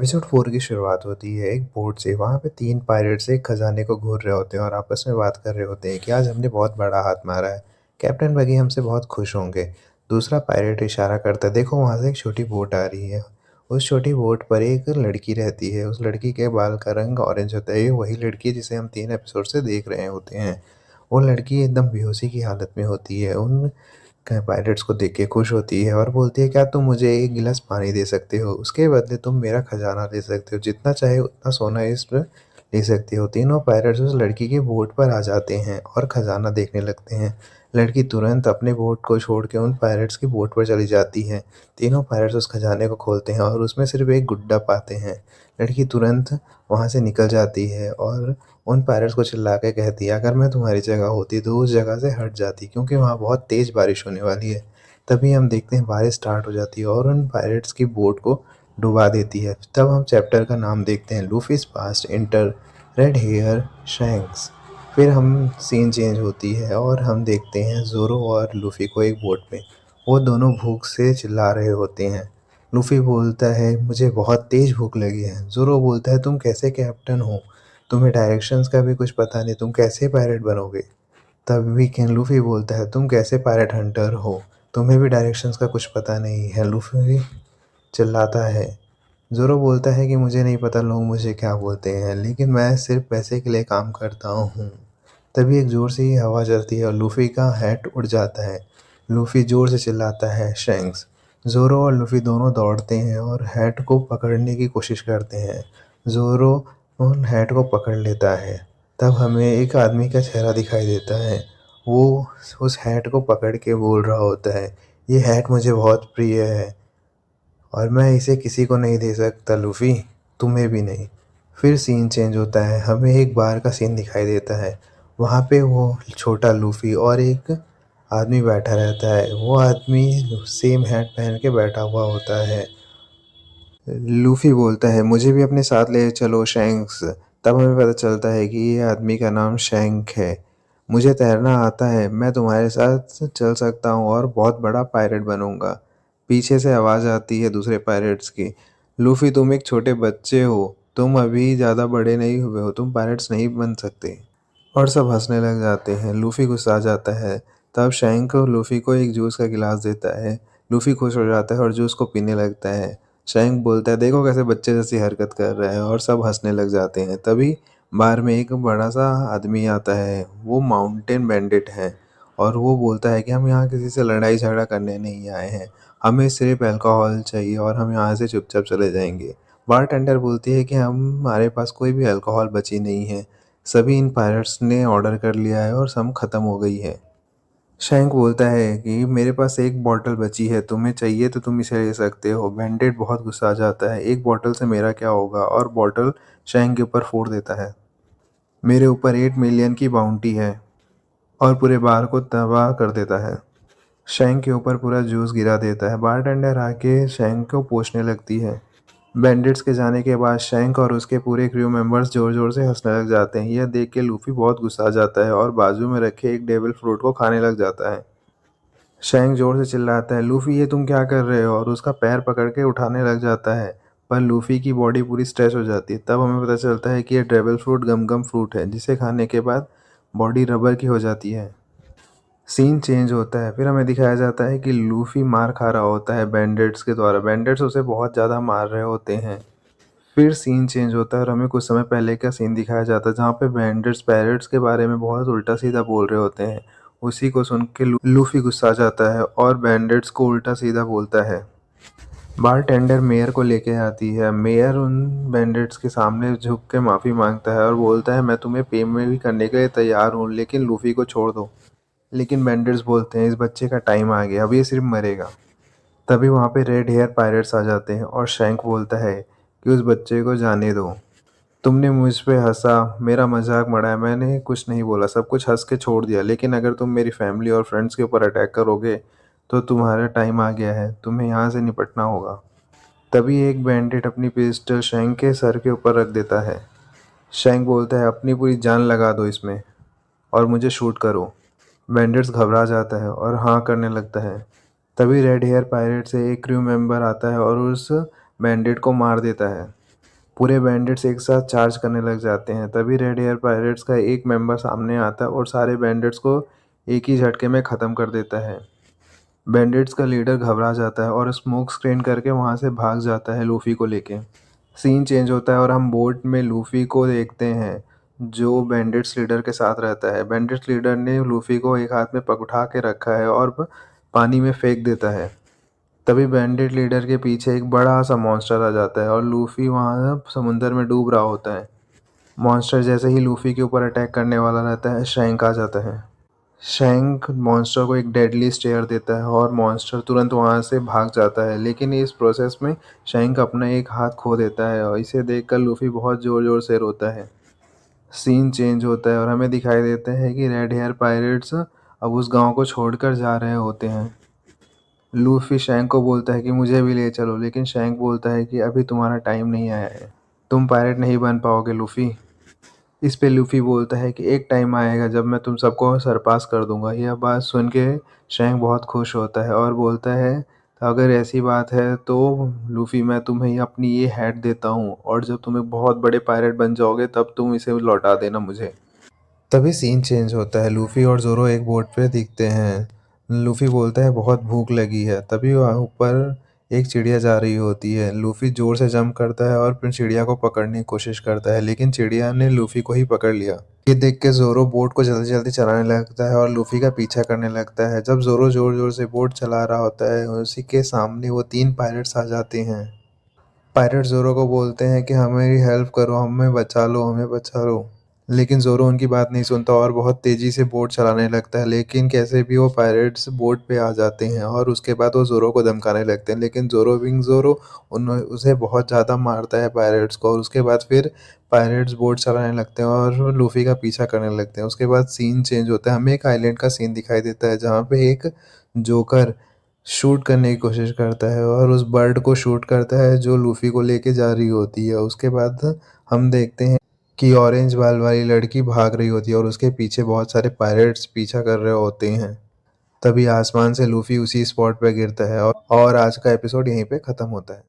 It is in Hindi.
एपिसोड 4 की शुरुआत होती है एक बोट से। वहाँ पे 3 पायरेट्स एक खजाने को घूर रहे होते हैं और आपस में बात कर रहे होते हैं कि आज हमने बहुत बड़ा हाथ मारा है। कैप्टन बगी हमसे बहुत खुश होंगे। दूसरा पायरेट इशारा करता है, देखो वहाँ से एक छोटी बोट आ रही है। उस छोटी बोट पर एक लड़की रहती है। उस लड़की के बाल का रंग ऑरेंज होता है। ये वही लड़की है जिसे हम 3 एपिसोड से देख रहे होते हैं। वो लड़की एकदम बेहोशी की हालत में होती है। उन पायरेट्स को देख के खुश होती है और बोलती है, क्या तुम मुझे एक गिलास पानी दे सकते हो? उसके बदले तुम मेरा खजाना ले सकते हो, जितना चाहे उतना सोना इस पर ले सकते हो। तीनों पायरेट्स उस लड़की के बोट पर आ जाते हैं और खजाना देखने लगते हैं। लड़की तुरंत अपने बोट को छोड़ के उन पायरेट्स की बोट पर चली जाती है। तीनों पायरेट्स उस खजाने को खोलते हैं और उसमें सिर्फ एक गुड्डा पाते हैं। लड़की तुरंत वहाँ से निकल जाती है और उन पायरेट्स को चिल्ला के कहती है, अगर मैं तुम्हारी जगह होती तो उस जगह से हट जाती, क्योंकि वहाँ बहुत तेज़ बारिश होने वाली है। तभी हम देखते हैं बारिश स्टार्ट हो जाती है और उन पायरेट्स की बोट को डुबा देती है। तब हम चैप्टर का नाम देखते हैं, Luffy's past inter red hair Shanks. फिर हम सीन चेंज होती है और हम देखते हैं ज़ोरो और लूफी को एक बोट पे। वो दोनों भूख से चिल्ला रहे होते हैं। लूफी बोलता है, मुझे बहुत तेज़ भूख लगी है। ज़ोरो बोलता है, तुम कैसे कैप्टन हो? तुम्हें डायरेक्शंस का भी कुछ पता नहीं, तुम कैसे पायरेट बनोगे? तभी केन लूफी बोलता है, तुम कैसे पायरेट हंटर हो? तुम्हें भी डायरेक्शंस का कुछ पता नहीं है। लूफी चिल्लाता है। ज़ोरो बोलता है कि मुझे नहीं पता लोग मुझे क्या बोलते हैं, लेकिन मैं सिर्फ पैसे के लिए काम करता हूँ। तभी एक ज़ोर से ही हवा चलती है और लूफी का हैट उड़ जाता है। लूफी ज़ोर से चिल्लाता है, शैंक्स! ज़ोरो और लूफी दोनों दौड़ते हैं और हैट को पकड़ने की कोशिश करते हैं। ज़ोरो उन हैट को पकड़ लेता है। तब हमें एक आदमी का चेहरा दिखाई देता है। वो उस हैट को पकड़ के बोल रहा होता है, ये हैट मुझे बहुत प्रिय है और मैं इसे किसी को नहीं दे सकता लूफ़ी, तुम्हें भी नहीं। फिर सीन चेंज होता है। हमें एक बार का सीन दिखाई देता है। वहाँ पे वो छोटा लूफ़ी और एक आदमी बैठा रहता है। वो आदमी सेम हैट पहन के बैठा हुआ होता है। लूफ़ी बोलता है, मुझे भी अपने साथ ले चलो शैंक्स। तब हमें पता चलता है कि ये आदमी का नाम शैंक है। मुझे तैरना आता है, मैं तुम्हारे साथ चल सकता हूँ और बहुत बड़ा पायरेट बनूंगा। पीछे से आवाज़ आती है दूसरे पायरेट्स की, लूफ़ी तुम एक छोटे बच्चे हो, तुम अभी ज़्यादा बड़े नहीं हुए हो, तुम पायरेट्स नहीं बन सकते। और सब हंसने लग जाते हैं। लूफ़ी गुस्सा जाता है। तब शैंक लूफ़ी को एक जूस का गिलास देता है। लूफ़ी खुश हो जाता है और जूस को पीने लगता है। शैंक बोलता है, देखो कैसे बच्चे जैसी हरकत कर रहा है, और सब हंसने लग जाते हैं। तभी बार में एक बड़ा सा आदमी आता है। वो माउंटेन बैंडिट है और वो बोलता है कि हम यहाँ किसी से लड़ाई झगड़ा करने नहीं आए हैं, हमें सिर्फ अल्कोहल चाहिए और हम यहाँ से चुपचाप चले जाएंगे। बारटेंडर बोलती है कि हमारे पास कोई भी अल्कोहल बची नहीं है, सभी इन पायरेट्स ने ऑर्डर कर लिया है और सब खत्म हो गई है। शैंक बोलता है कि मेरे पास एक बॉटल बची है, तुम्हें चाहिए तो तुम इसे ले सकते हो। बैंडेड बहुत गुस्सा आ जाता है, एक बॉटल से मेरा क्या होगा, और बॉटल शैंक के ऊपर फोड़ देता है। मेरे ऊपर 8 मिलियन की बाउंटी है, और पूरे बार को तबाह कर देता है। शैंक के ऊपर पूरा जूस गिरा देता है। बारटेंडर आके शैंक को पोंछने लगती है। बैंडिट्स के जाने के बाद शैंक और उसके पूरे क्रू मेंबर्स जोर जोर से हंसने लग जाते हैं। यह देख के लूफी बहुत गुस्सा आ जाता है और बाजू में रखे एक डेविल फ्रूट को खाने लग जाता है। शैंक जोर से चिल्लाता है, लूफी ये तुम क्या कर रहे हो, और उसका पैर पकड़ के उठाने लग जाता है। पर लूफी की बॉडी पूरी स्ट्रेच हो जाती है। तब हमें पता चलता है कि यह डेविल फ्रूट गम गम फ्रूट है, जिसे खाने के बाद बॉडी रबर की हो जाती है। सीन चेंज होता है। फिर हमें दिखाया जाता है कि लूफी मार खा रहा होता है बैंडिट्स के द्वारा। बैंडिट्स उसे बहुत ज़्यादा मार रहे होते हैं। फिर सीन चेंज होता है और हमें कुछ समय पहले का सीन दिखाया जाता है, जहाँ पे बैंडिट्स पैरेट्स के बारे में बहुत उल्टा सीधा बोल रहे होते हैं। उसी को सुन के लूफी गुस्सा आ जाता है और बैंडिट्स को उल्टा सीधा बोलता है। बारटेंडर मेयर को लेके आती है। मेयर उन बैंडिट्स के सामने झुक के माफ़ी मांगता है और बोलता है, मैं तुम्हें पे में भी करने के लिए तैयार हूँ, लेकिन लूफी को छोड़ दो। लेकिन बैंडिट्स बोलते हैं, इस बच्चे का टाइम आ गया, अब ये सिर्फ मरेगा। तभी वहाँ पे रेड हेयर पायरेट्स आ जाते हैं और शैंक बोलता है कि उस बच्चे को जाने दो। तुमने मुझ पे हंसा, मेरा मजाक उड़ाया, मैंने कुछ नहीं बोला, सब कुछ हंस के छोड़ दिया, लेकिन अगर तुम मेरी फैमिली और फ्रेंड्स के ऊपर अटैक करोगे तो तुम्हारा टाइम आ गया है, तुम्हें यहाँ से निपटना होगा। तभी एक बैंडिट अपनी पिस्टल शैंक के सर के ऊपर रख देता है। शैंक बोलता है, अपनी पूरी जान लगा दो इसमें और मुझे शूट करो। बैंडिट्स घबरा जाता है और हाँ करने लगता है। तभी रेड हेयर पायरेट से एक क्रू मेंबर आता है और उस बैंडिट को मार देता है। पूरे बैंडिट्स एक साथ चार्ज करने लग जाते हैं। तभी रेड हेयर पायरेट्स का एक मेंबर सामने आता है और सारे बैंडिट्स को एक ही झटके में ख़त्म कर देता है। बैंडिट्स का लीडर घबरा जाता है और स्मोक स्क्रीन करके वहाँ से भाग जाता है लूफ़ी को लेके। सीन चेंज होता है और हम बोट में लूफ़ी को देखते हैं जो बैंडिट्स लीडर के साथ रहता है। बैंडिट्स लीडर ने लूफ़ी को एक हाथ में उठा के रखा है और पानी में फेंक देता है। तभी बैंडिट लीडर के पीछे एक बड़ा सा मॉन्स्टर आ जाता है और लूफ़ी वहाँ समुंदर में डूब रहा होता है। मॉन्स्टर जैसे ही लूफ़ी के ऊपर अटैक करने वाला रहता है, शैंक आ जाता है। शैंक मॉन्स्टर को एक डेडली स्टेयर देता है और मॉन्स्टर तुरंत वहाँ से भाग जाता है, लेकिन इस प्रोसेस में शैंक अपना एक हाथ खो देता है और इसे देखकर लूफ़ी बहुत ज़ोर ज़ोर से रोता है। सीन चेंज होता है और हमें दिखाई देता है कि रेड हेयर पायरेट्स अब उस गांव को छोड़कर जा रहे होते हैं। लूफ़ी शैंक को बोलता है कि मुझे भी ले चलो, लेकिन शैंक बोलता है कि अभी तुम्हारा टाइम नहीं आया है, तुम पायरेट नहीं बन पाओगे लूफ़ी। इस पे लूफ़ी बोलता है कि एक टाइम आएगा जब मैं तुम सबको सरपास कर दूंगा। यह बात सुन के शैंक बहुत खुश होता है और बोलता है अगर ऐसी बात है तो लूफ़ी मैं तुम्हें अपनी ये हैट देता हूँ और जब तुम एक बहुत बड़े पायरेट बन जाओगे तब तुम इसे लौटा देना मुझे। तभी सीन चेंज होता है। लूफ़ी और ज़ोरो एक बोट पे दिखते हैं। लूफ़ी बोलता है बहुत भूख लगी है। तभी वहाँ ऊपर एक चिड़िया जा रही होती है। लूफ़ी ज़ोर से जंप करता है और फिर चिड़िया को पकड़ने की कोशिश करता है, लेकिन चिड़िया ने लूफ़ी को ही पकड़ लिया। ये देख के ज़ोरो बोट को जल्दी जल्दी चलाने लगता है और लूफ़ी का पीछा करने लगता है। जब ज़ोरो ज़ोर ज़ोर से बोट चला रहा होता है, उसी के सामने वो 3 पायरेट्स आ जाते हैं। पायरेट ज़ोरो को बोलते हैं कि हमारी हेल्प करो, हमें बचा लो, हमें बचा लो। लेकिन ज़ोरो उनकी बात नहीं सुनता और बहुत तेज़ी से बोट चलाने लगता है, लेकिन कैसे भी वो पायरेट्स बोट पे आ जाते हैं और उसके बाद वो ज़ोरो को धमकाने लगते हैं। लेकिन ज़ोरो बिंग ज़ोरो उसे बहुत ज़्यादा मारता है पायरेट्स को और उसके बाद फिर पायरेट्स बोट चलाने लगते हैं और लूफ़ी का पीछा करने लगते हैं। उसके बाद सीन चेंज होता है। हमें एक आइलैंड का सीन दिखाई देता है जहाँ पे एक जोकर शूट करने की कोशिश करता है और उस बर्ड को शूट करता है जो लूफ़ी को लेके जा रही होती है। उसके बाद हम देखते हैं कि ऑरेंज बाल वाली लड़की भाग रही होती है और उसके पीछे बहुत सारे पायरेट्स पीछा कर रहे होते हैं। तभी आसमान से लूफ़ी उसी स्पॉट पे गिरता है और आज का एपिसोड यहीं पे ख़त्म होता है।